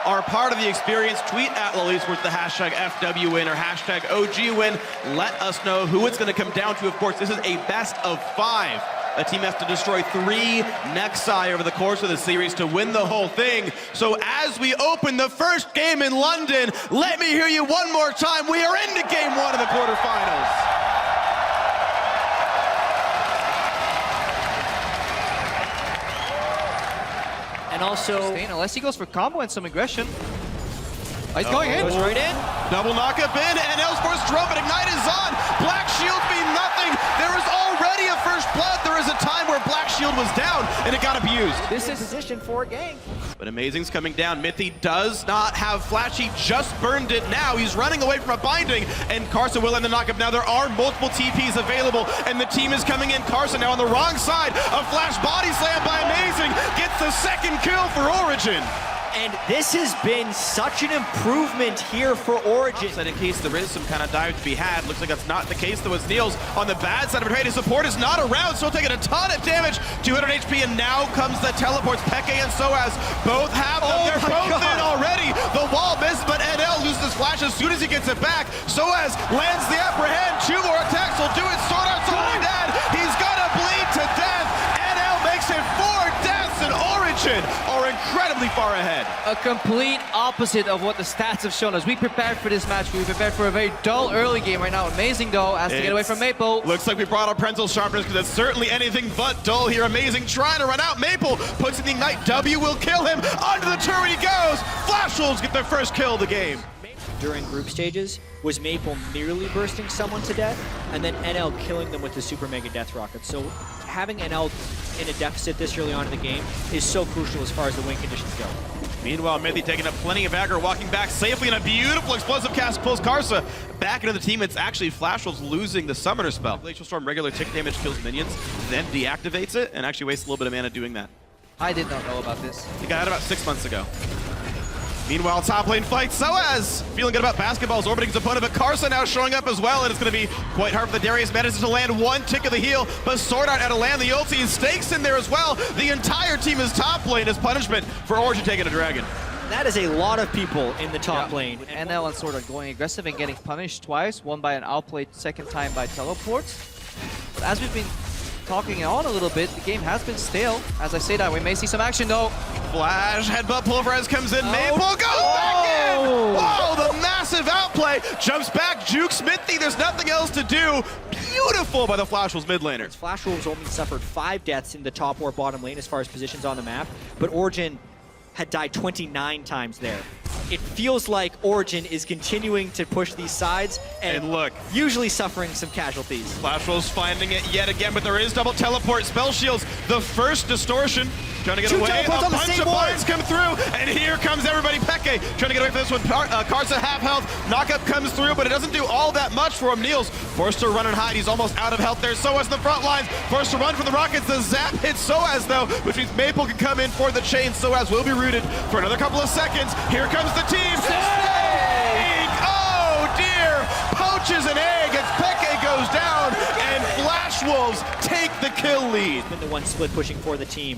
are part of the experience, tweet at Lollies with the hashtag FWWin or hashtag OGWin. Let us know who it's going to come down to. Of course, this is a best of 5. A team has to destroy 3 Nexi over the course of the series to win the whole thing. So as we open the first game in London, let me hear you one more time. We are into game 1 of the quarterfinals. And also, unless he goes for combo and some aggression. He's going in. Goes right in. Double knockup in, and Ellsworth's drum, but Ignite is on. Black Shield mean nothing. There is already a first blood. There is a time where Black Shield was down, and it got abused. This is position for a gang. But Amazing's coming down. Mythy does not have Flash. He just burned it now. He's running away from a binding, and Carson will end the knockup. Now there are multiple TPs available, and the team is coming in. Carson now on the wrong side. A Flash body slam by Amazing. Gets the second kill for Origen. And this has been such an improvement here for Origen. In case there is some kind of dive to be had, looks like that's not the case though. As Niels on the bad side of it. His support is not around, still taking a ton of damage. 200 HP, and now comes the teleports. Peke and Soaz both have them. They're both in already. The wall misses, but NL loses his flash as soon as he gets it back. Soaz lands the upper hand. 2 more attacks will do it. Sword Art's already dead. He's gonna bleed to death. NL makes it 4 deaths, and Origen are incredibly far ahead. A complete opposite of what the stats have shown us. We prepared for this match. We prepared for a very dull early game right now. Amazing though, has to get away from Maple. Looks like we brought our Prenzel sharpness because it's certainly anything but dull here. Amazing trying to run out. Maple puts in the Ignite. W will kill him. Onto the turret he goes. Flash Wolves get their first kill of the game. During group stages, was Maple merely bursting someone to death, and then NL killing them with the Super Mega Death Rocket. So having NL in a deficit this early on in the game is so crucial as far as the win conditions go. Meanwhile, Mythy taking up plenty of aggro, walking back safely in a beautiful explosive cast, pulls Karsa back into the team. It's actually Flash Wolves losing the Summoner spell. Glacial Storm regular tick damage kills minions, then deactivates it, and actually wastes a little bit of mana doing that. I did not know about this. He got it about 6 months ago. Meanwhile, top lane fight, Soaz feeling good about basketballs, orbiting his opponent, but Karsa now showing up as well, and it's going to be quite hard for the Darius manages to land 1 tick of the heel, but Sword Art out of land the ulti, and Stakes in there as well. The entire team is top lane as punishment for Origen taking a dragon. That is a lot of people in the top lane. With NL and Sword Art going aggressive and getting punished twice, one by an outplay, second time by teleports. But as we've been talking on a little bit, the game has been stale. As I say that, we may see some action though. Flash, headbutt, Pulverize comes in, Maple goes back in! Whoa, the massive outplay, jumps back, jukes Mythy, there's nothing else to do. Beautiful by the Flash Wolves mid laner. Flash Wolves only suffered 5 deaths in the top or bottom lane as far as positions on the map, but Origen had died 29 times there. It feels like Origen is continuing to push these sides and look, usually suffering some casualties. Flash Wolves finding it yet again, but there is double teleport, spell shields, the first distortion, trying to get away, a bunch of blinds come through, and here comes everybody. Peke trying to get away from this one, Karsa half health, knockup comes through, but it doesn't do all that much for him. Niels forced to run and hide, he's almost out of health there. Soaz in the front lines, forced to run from the rockets, the zap hits Soaz though, which means Maple can come in for the chain. Soaz will be rooted for another couple of seconds. Here comes the team. Snake! Oh dear! Poaches an egg as Peke goes down, and Flash Wolves take the kill lead. Been the one split pushing for the team.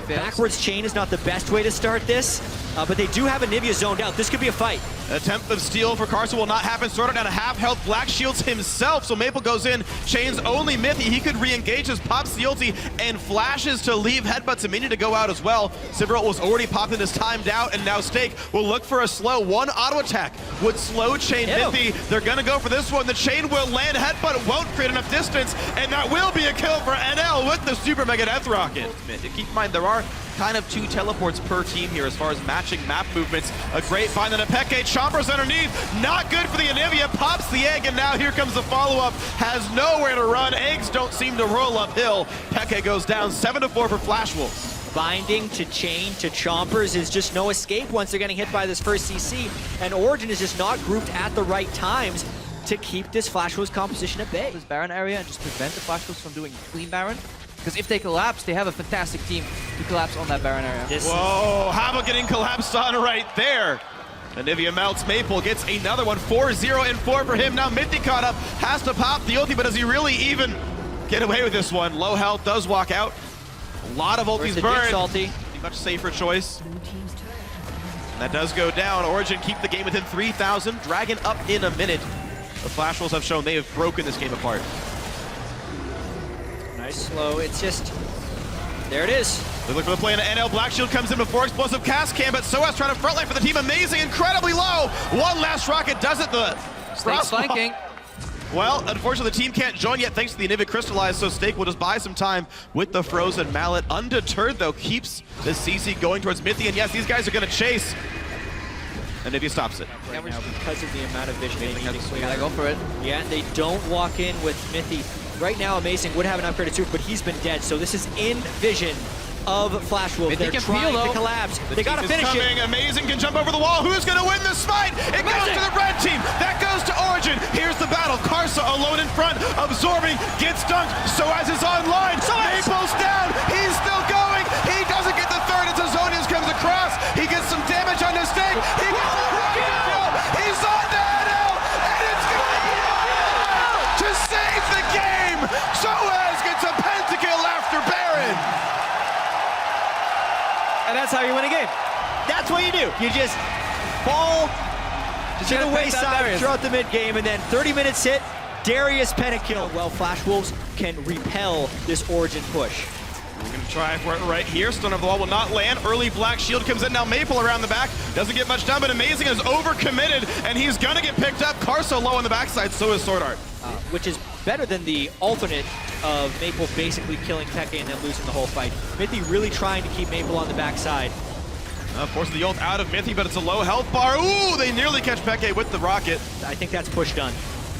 Backwards chain is not the best way to start this, but they do have Anivia zoned out. This could be a fight. Attempt of steal for Carson will not happen. Sword Art down to half health. Black shields himself, so Maple goes in. Chains only Mythy. He could re-engage his pops the ulti and flashes to leave. Headbutts Amini to go out as well. Sivert was already popping this timed out, and now Stake will look for a slow. 1 auto attack would slow chain Mythy. They're gonna go for this one. The chain will land. Headbutt won't create enough distance, and that will be a kill for NL with the Super Mega Death Rocket. Keep in mind, there are kind of 2 teleports per team here as far as matching map movements. A great find on a Peke. Chompers underneath. Not good for the Anivia. Pops the egg, and now here comes the follow-up. Has nowhere to run. Eggs don't seem to roll uphill. Peke goes down 7-4 for Flash Wolves. Binding to chain to Chompers is just no escape once they're getting hit by this first CC, and Origen is just not grouped at the right times to keep this Flash Wolves composition at bay. This Baron area and just prevent the Flash Wolves from doing clean Baron. Because if they collapse, they have a fantastic team to collapse on that Baron area. Whoa, how about getting collapsed on right there? Anivia melts, Maple gets another one, 4-0 and 4 for him. Now Mythy caught up, has to pop the ulti, but does he really even get away with this one? Low health, does walk out. A lot of ultis burned. Salty. Much safer choice. That does go down. Origen keep the game within 3,000. Dragon up in a minute. The Flash Wolves have shown they have broken this game apart. Nice slow. It's just, there it is. They look for the play, and NL Black Shield comes in before explosive cast cam, but Soaz trying to frontline for the team. Amazing, incredibly low. One last rocket does it. The Steak's flanking. Well, unfortunately, the team can't join yet thanks to the Anivia Crystallize, so Steak will just buy some time with the Frozen Mallet. Undeterred, though, keeps the CC going towards Mithy, and yes, these guys are going to chase. Anivia stops it. Right now, because of the amount of vision they need to clear. Gotta go for it. Yeah, they don't walk in with Mithy. Right now, Amazing would have an upgraded suit, but he's been dead, so this is in vision of Flash Wolf. They're trying to collapse. They gotta finish it. Amazing can jump over the wall. Who's gonna win this fight? It goes to the red team. That goes to Origen. Here's the battle. Karsa alone in front, absorbing, gets dunked. Soaz is online. Maple's down. He's still going. He doesn't get the third as Azonians comes across. He gets some damage on the stake. He gets the rocket kill. He's on to NL, and it's going to save the game. Soaz gets a pentakill after Baron. And that's how you win a game. That's what you do. You just fall to the wayside throughout the mid-game, and then 30 minutes hit, Darius pentakill. Well, Flash Wolves can repel this Origen push. We're going to try for it right here. Stone of the wall will not land. Early Black Shield comes in. Now Maple around the back. Doesn't get much done, but Amazing is overcommitted, and he's going to get picked up. Karsa low on the backside, so is Sword Art. Which is better than the alternate of Maple basically killing Peke and then losing the whole fight. Mithy really trying to keep Maple on the backside. Forcing the ult out of Mithy, but it's a low health bar. Ooh, they nearly catch Peke with the rocket. I think that's push done.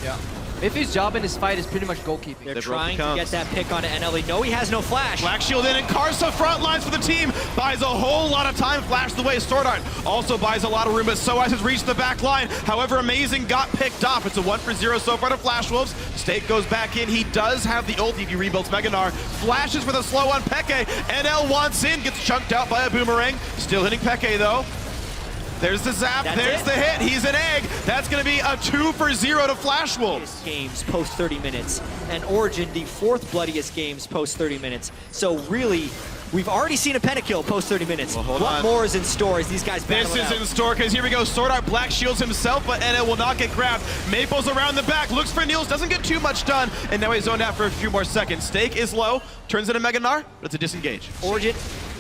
Yeah. Mithy's job in this fight is pretty much goalkeeping. They're trying to get that pick onto NL. They know he has no flash. Black Shield in, and Karsa front lines for the team. Buys a whole lot of time. Flashed away. Sword Art also buys a lot of room, but Soaz has reached the back line. However, Amazing got picked off. It's a 1-for-0 so far to Flash Wolves. Steak goes back in. He does have the ult. He rebuilds Meganar. Flashes for the slow on Peke. NL wants in. Gets chunked out by a boomerang. Still hitting Peke, though. There's the zap, there's the hit, he's an egg. That's gonna be a 2-for-0 to Flash Wolves. Games post 30 minutes, and Origen the 4th bloodiest games post 30 minutes. So really, we've already seen a pentakill post 30 minutes. Well, what more is in store as these guys battle This is in store, because here we go. Sword Art Black Shields himself, but NL will not get grabbed. Maple's around the back, looks for Niels, doesn't get too much done, and now he's zoned out for a few more seconds. Steak is low, turns into Meganar, but it's a disengage. Origen,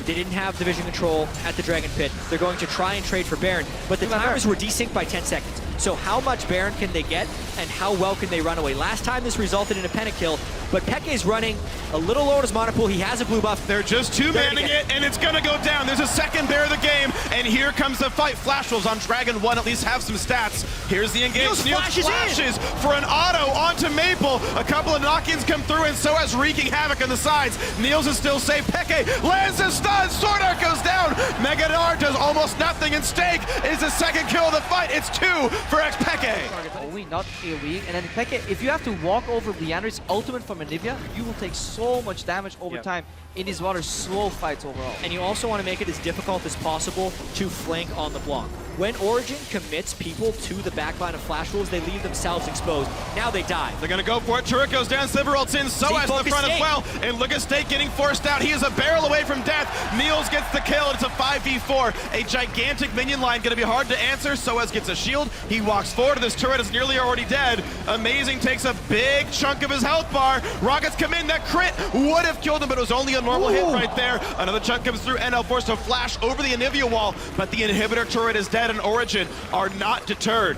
they didn't have the vision control at the Dragon Pit. They're going to try and trade for Baron, but the timers were desynced by 10 seconds. So how much Baron can they get, and how well can they run away? Last time this resulted in a pentakill, but Peke's running a little low on his mana pool. He has a blue buff. They're just two-manning it, and it's gonna go down. There's a second bear of the game, and here comes the fight. Flash Wolves on Dragon 1 at least have some stats. Here's the engage. Niels flashes for an auto onto Maple. A couple of knock-ins come through, and Soaz wreaking havoc on the sides. Niels is still safe. Peke lands a stun. Sword Art goes down. Meganar does almost nothing, and Steak is the second kill of the fight. It's 2 for Peke. Only not AoE, and then Peke, if you have to walk over Leandra's ultimate from Anivia, you will take so much damage over time in these rather slow fights overall. And you also want to make it as difficult as possible to flank on the block. When Origen commits people to the backline of Flash Wolves, they leave themselves exposed. Now they die. They're gonna go for it. Turret goes down, Sliver ults in, Soaz to the front as well. And look at Steak getting forced out. He is a barrel away from death. Niels gets the kill. It's a 5v4. A gigantic minion line, gonna be hard to answer. Soaz gets a shield. He walks forward. This turret is nearly already dead. Amazing takes a big chunk of his health bar. Rockets come in. That crit would have killed him, but it was only a normal hit right there. Another chunk comes through. NL forced to flash over the Anivia wall, but the inhibitor turret is dead, and Origen are not deterred.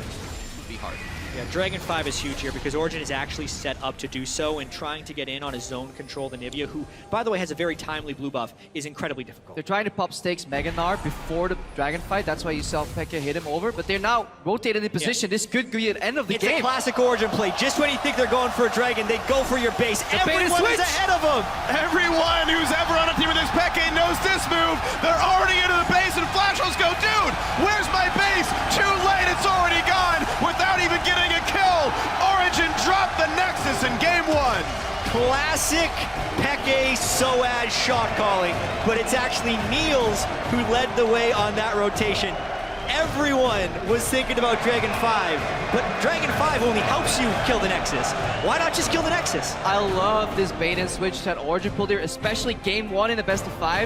Be hard. Yeah, Dragon 5 is huge here because Origen is actually set up to do so, and trying to get in on a zone-controlled Anivia, who, by the way, has a very timely blue buff, is incredibly difficult. They're trying to pop Stakes Meganar before the Dragon fight. That's why you saw Peke hit him over, but they're now rotated in position. This could be the end of the game. It's a classic Origen play. Just when you think they're going for a Dragon, they go for your base. Everyone is ahead of them. Everyone who's ever on a team with this Peke knows this move. They're already into the base, and Flash Wolves go, dude, where's my base? Too late, it's already gone without even getting a kill. Origen dropped the Nexus in game 1. Classic Peke Soaz shot calling, but it's actually Niels who led the way on that rotation. Everyone was thinking about Dragon 5, but Dragon 5 only helps you kill the Nexus. Why not just kill the Nexus? I love this bait and switch that Origen pulled here, especially game 1 in the best of 5.